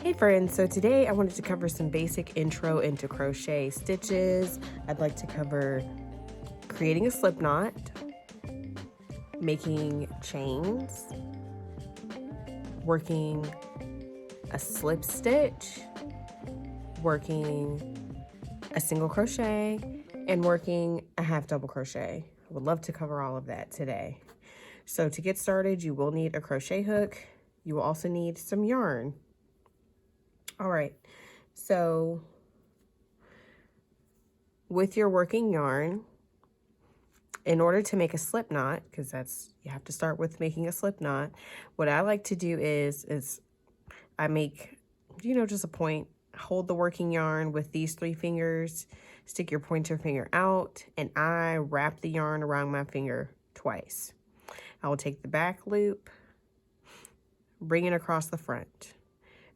Hey friends, so today I wanted to cover some basic intro into crochet stitches. I'd like to cover creating a slip knot, making chains, working a slip stitch, working a single crochet, and working a half double crochet. I would love to cover all of that today. So to get started, you will need a crochet hook. You will also need some yarn. All right, so with your working yarn, in order to make a slip knot, because you have to start with making a slip knot, what I like to do is I make, just a point, hold the working yarn with these 3 fingers, stick your pointer finger out, and I wrap the yarn around my finger twice. I will take the back loop, bring it across the front,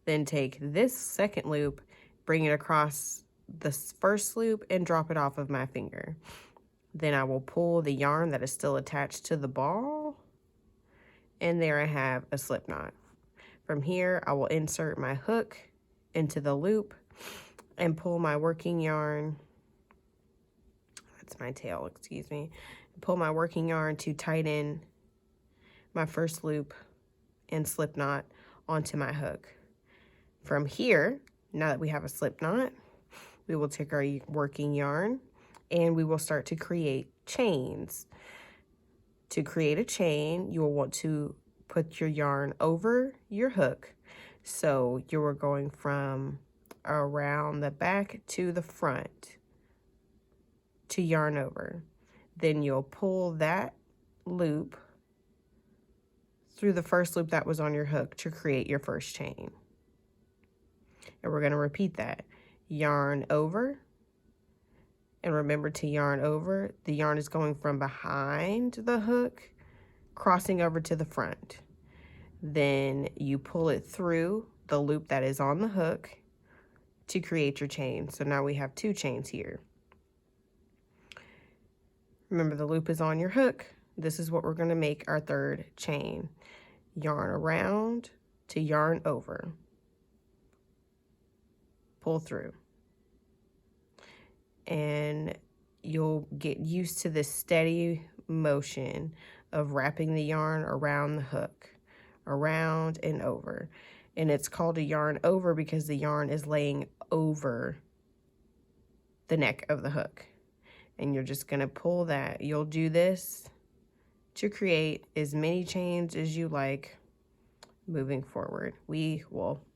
then take this second loop, bring it across the first loop, and drop it off of my finger. Then I will pull the yarn that is still attached to the ball, and there I have a slip knot. From here, I will insert my hook into the loop and pull my working yarn, that's my tail, excuse me, pull my working yarn to tighten my first loop and slip knot onto my hook. From here, now that we have a slip knot, we will take our working yarn and we will start to create chains. To create a chain, you will want to put your yarn over your hook. So you are going from around the back to the front to yarn over. Then you'll pull that loop through the first loop that was on your hook to create your first chain. And we're going to repeat that. Yarn over. And remember to yarn over. The yarn is going from behind the hook, crossing over to the front. Then you pull it through the loop that is on the hook to create your chain. So now we have 2 chains here. Remember, the loop is on your hook. This is what we're going to make our 3rd chain. Yarn around to yarn over. Pull through. And you'll get used to this steady motion of wrapping the yarn around the hook, around and over. And it's called a yarn over because the yarn is laying over the neck of the hook. And you're just going to pull that. You'll do this to create as many chains as you like moving forward.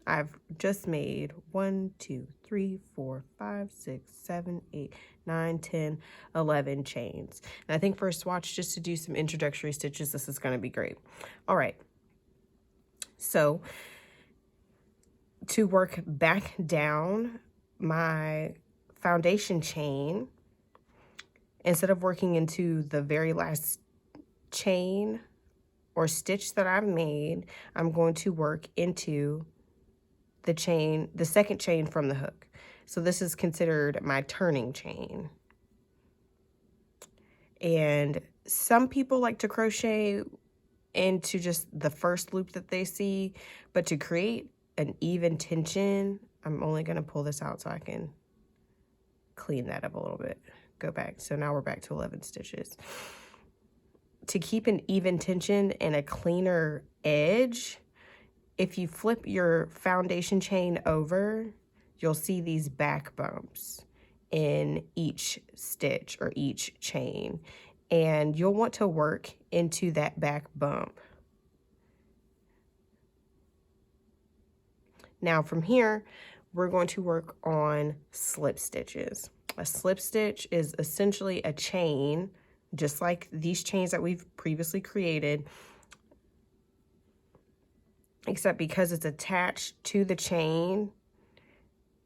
I've just made 1, 2, 3, 4, 5, 6, 7, 8, 9, 10, 11 chains. And I think for a swatch, just to do some introductory stitches, this is going to be great. All right. So to work back down my foundation chain, instead of working into the very last chain or stitch that I've made, I'm going to work into the second chain from the hook. So this is considered my turning chain. And some people like to crochet into just the first loop that they see, but to create an even tension, I'm only going to pull this out so I can clean that up a little bit. Go back. So now we're back to 11 stitches. To keep an even tension and a cleaner edge, if you flip your foundation chain over, you'll see these back bumps in each stitch or each chain. And you'll want to work into that back bump. Now from here, we're going to work on slip stitches. A slip stitch is essentially a chain, just like these chains that we've previously created, except because it's attached to the chain,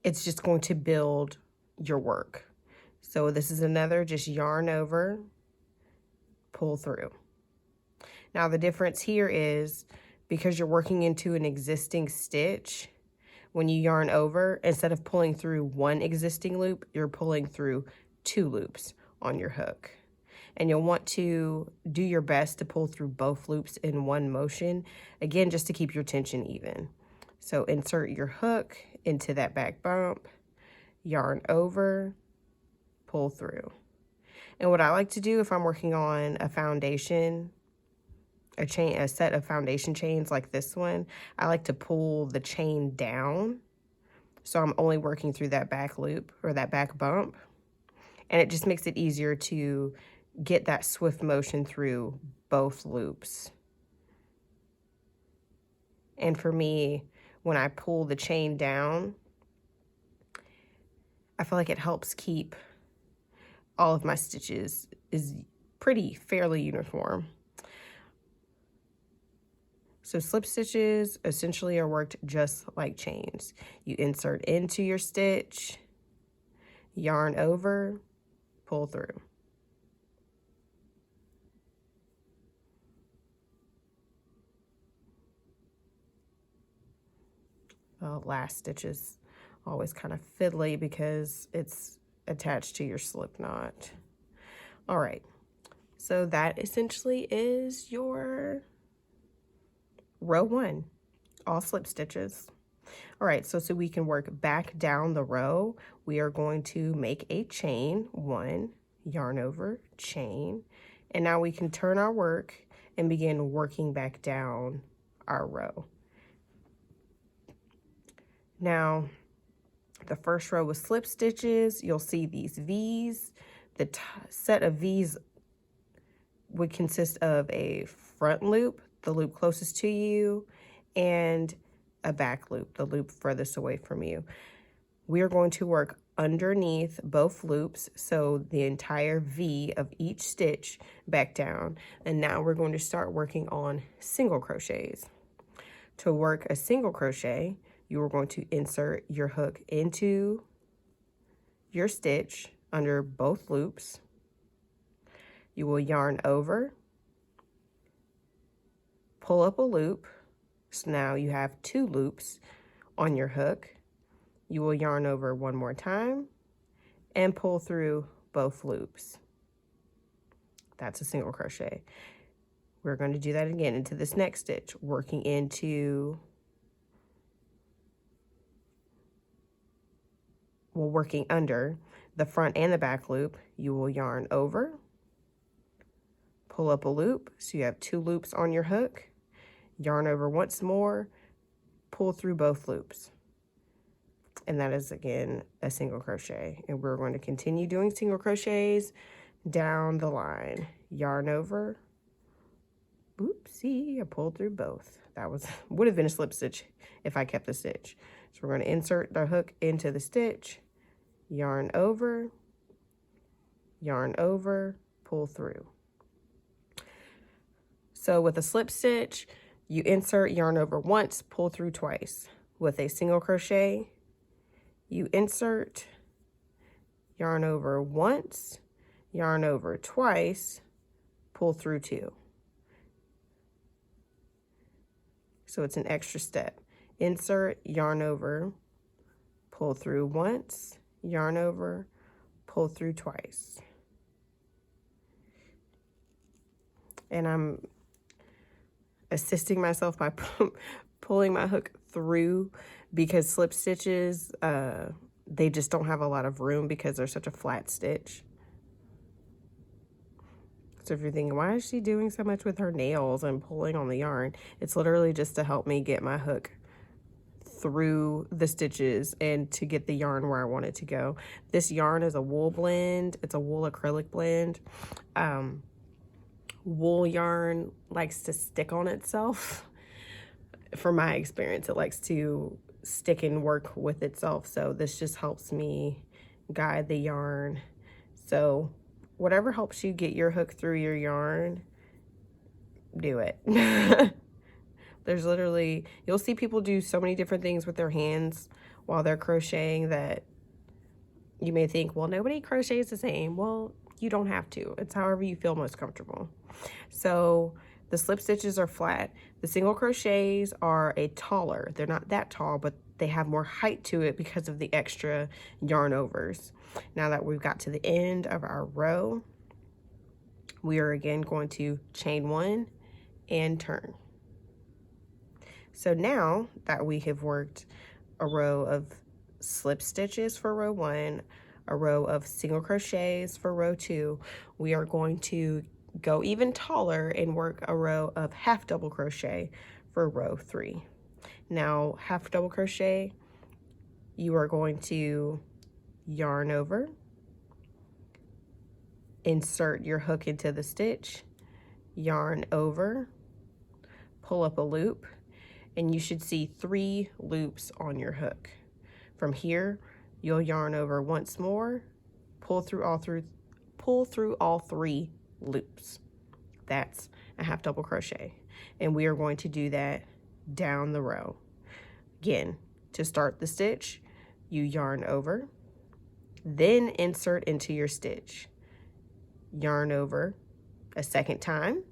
it's just going to build your work. So this is another, just yarn over, pull through. Now the difference here is because you're working into an existing stitch, when you yarn over, instead of pulling through one existing loop, you're pulling through 2 loops on your hook. And you'll want to do your best to pull through both loops in one motion, again, just to keep your tension even. So insert your hook into that back bump, yarn over, pull through. And what I like to do if I'm working on a foundation, a set of foundation chains like this one, I like to pull the chain down. So I'm only working through that back loop or that back bump. And it just makes it easier to get that swift motion through both loops. And for me, when I pull the chain down, I feel like it helps keep all of my stitches is fairly uniform. So slip stitches essentially are worked just like chains. You insert into your stitch, yarn over, pull through. Last stitch is always kind of fiddly because it's attached to your slip knot. All right, so that essentially is your row 1, all slip stitches. All right, so we can work back down the row, we are going to make a chain, 1, yarn over, chain, and now we can turn our work and begin working back down our row. Now, the first row with slip stitches, you'll see these V's. The set of V's would consist of a front loop, the loop closest to you, and a back loop, the loop furthest away from you. We are going to work underneath both loops, so the entire V of each stitch back down. And now we're going to start working on single crochets. To work a single crochet, you are going to insert your hook into your stitch under both loops. You will yarn over, pull up a loop. So now you have 2 loops on your hook. You will yarn over one more time and pull through both loops. That's a single crochet. We're going to do that again into this next stitch, working into, working under the front and the back loop. You will yarn over, pull up a loop, so you have 2 loops on your hook, yarn over once more, pull through both loops. And that is again a single crochet. And we're going to continue doing single crochets down the line. Yarn over, oopsie, I pulled through both. That would have been a slip stitch if I kept the stitch. So we're going to insert the hook into the stitch, yarn over, pull through. So with a slip stitch, you insert, yarn over once, pull through twice. With a single crochet, you insert, yarn over once, yarn over twice, pull through 2. So it's an extra step. Insert, yarn over, pull through once, yarn over, pull through twice. And I'm assisting myself by pulling my hook through because slip stitches, they just don't have a lot of room because they're such a flat stitch. So if you're thinking, why is she doing so much with her nails and pulling on the yarn? It's literally just to help me get my hook through the stitches and to get the yarn where I want it to go. This yarn is a wool blend. It's a wool acrylic blend. Wool yarn likes to stick on itself. From my experience, it likes to stick and work with itself. So this just helps me guide the yarn. So whatever helps you get your hook through your yarn, do it. There's literally, you'll see people do so many different things with their hands while they're crocheting that you may think, well, nobody crochets the same. Well, you don't have to. It's however you feel most comfortable. So the slip stitches are flat. The single crochets are taller. They're not that tall, but they have more height to it because of the extra yarn overs. Now that we've got to the end of our row, we are again going to chain 1 and turn. So now that we have worked a row of slip stitches for row 1, a row of single crochets for row 2, we are going to go even taller and work a row of half double crochet for row 3. Now, half double crochet, you are going to yarn over, insert your hook into the stitch, yarn over, pull up a loop, and you should see 3 loops on your hook. From here, you'll yarn over once more, pull through all 3 loops. That's a half double crochet. And we are going to do that down the row. Again, to start the stitch, you yarn over, then insert into your stitch. Yarn over a second time,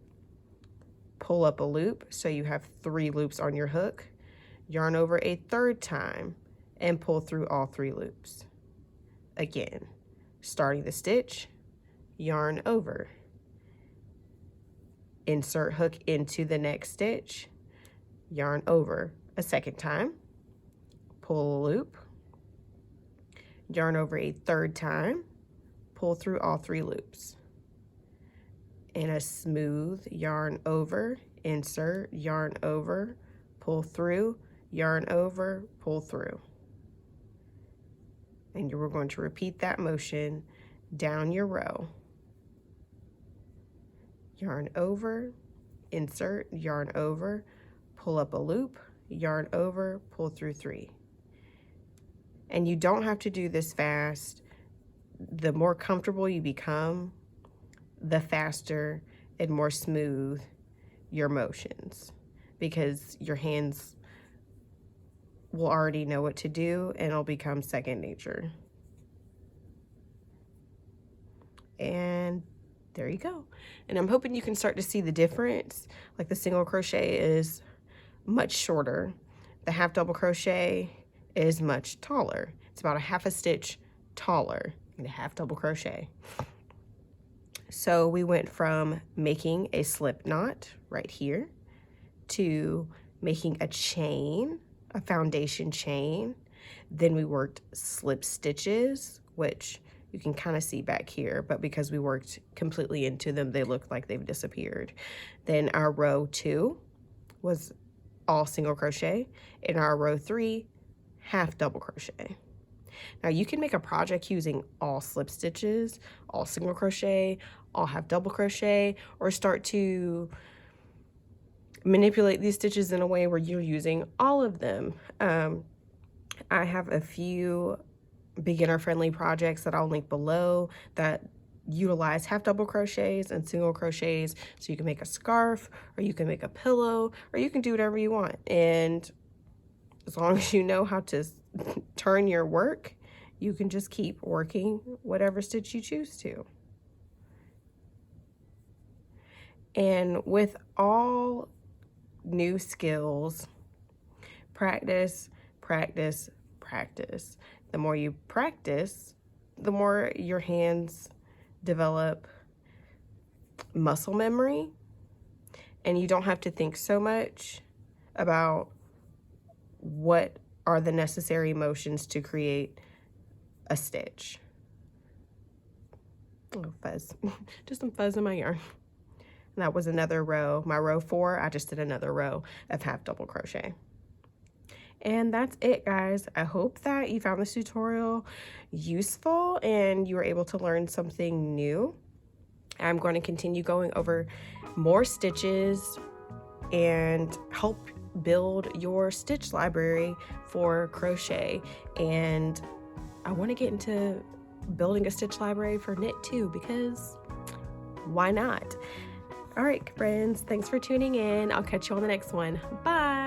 pull up a loop so you have 3 loops on your hook, yarn over a third time, and pull through all 3 loops. Again, starting the stitch, yarn over, insert hook into the next stitch, yarn over a second time, pull a loop, yarn over a third time, pull through all 3 loops. In a smooth yarn over, insert, yarn over, pull through, yarn over, pull through. And you're going to repeat that motion down your row. Yarn over, insert, yarn over, pull up a loop, yarn over, pull through 3. And you don't have to do this fast. The more comfortable you become, the faster and more smooth your motions, because your hands will already know what to do and it'll become second nature. And there you go. And I'm hoping you can start to see the difference. Like the single crochet is much shorter. The half double crochet is much taller. It's about a half a stitch taller in the half double crochet. So we went from making a slip knot right here to making a chain, a foundation chain. Then we worked slip stitches, which you can kind of see back here, but because we worked completely into them, they look like they've disappeared. Then our row 2 was all single crochet, and our row 3, half double crochet. Now you can make a project using all slip stitches, all single crochet, all half double crochet, or start to manipulate these stitches in a way where you're using all of them. I have a few beginner-friendly projects that I'll link below that utilize half double crochets and single crochets, so you can make a scarf, or you can make a pillow, or you can do whatever you want. And as long as you know how to turn your work, you can just keep working whatever stitch you choose to. And with all new skills, practice, practice, practice. The more you practice, the more your hands develop muscle memory, and you don't have to think so much about what are the necessary motions to create a stitch. Oh, fuzz. Just some fuzz in my yarn. And that was another row. My row 4, I just did another row of half double crochet. And that's it, guys. I hope that you found this tutorial useful and you were able to learn something new. I'm going to continue going over more stitches and help build your stitch library for crochet. And I want to get into building a stitch library for knit too, because why not? All right, friends, thanks for tuning in. I'll catch you on the next one. Bye.